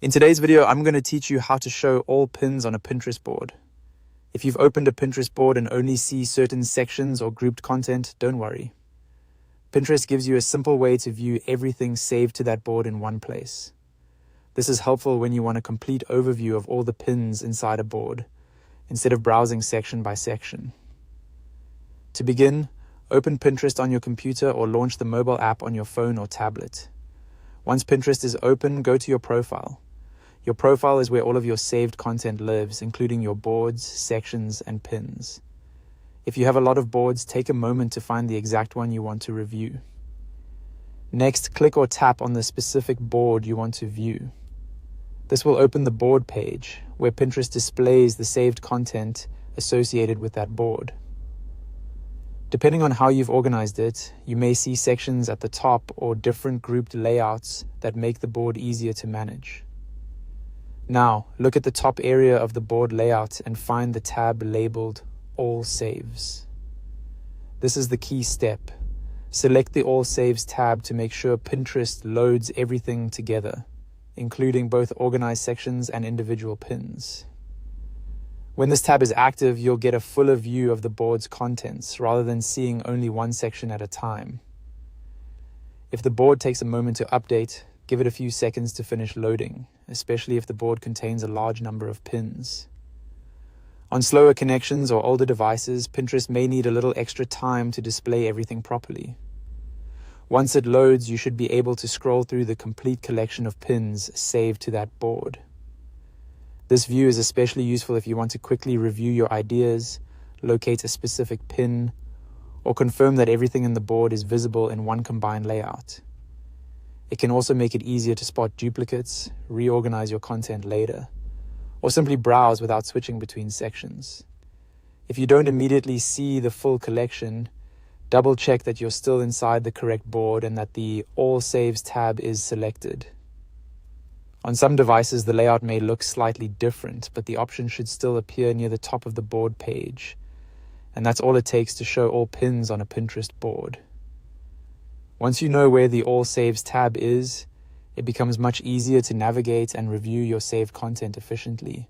In today's video, I'm going to teach you how to show all pins on a Pinterest board. If you've opened a Pinterest board and only see certain sections or grouped content, don't worry. Pinterest gives you a simple way to view everything saved to that board in one place. This is helpful when you want a complete overview of all the pins inside a board, instead of browsing section by section. To begin, open Pinterest on your computer or launch the mobile app on your phone or tablet. Once Pinterest is open, go to your profile. Your profile is where all of your saved content lives, including your boards, sections, and pins. If you have a lot of boards, take a moment to find the exact one you want to review. Next, click or tap on the specific board you want to view. This will open the board page, where Pinterest displays the saved content associated with that board. Depending on how you've organized it, you may see sections at the top or different grouped layouts that make the board easier to manage. Now, look at the top area of the board layout and find the tab labeled All Saves. This is the key step. Select the All Saves tab to make sure Pinterest loads everything together, including both organized sections and individual pins. When this tab is active, you'll get a fuller view of the board's contents rather than seeing only one section at a time. If the board takes a moment to update, give it a few seconds to finish loading, especially if the board contains a large number of pins. On slower connections or older devices, Pinterest may need a little extra time to display everything properly. Once it loads, you should be able to scroll through the complete collection of pins saved to that board. This view is especially useful if you want to quickly review your ideas, locate a specific pin, or confirm that everything in the board is visible in one combined layout. It can also make it easier to spot duplicates, reorganize your content later, or simply browse without switching between sections. If you don't immediately see the full collection, double-check that you're still inside the correct board and that the All Saves tab is selected. On some devices, the layout may look slightly different, but the option should still appear near the top of the board page, and that's all it takes to show all pins on a Pinterest board. Once you know where the All Saves tab is, it becomes much easier to navigate and review your saved content efficiently.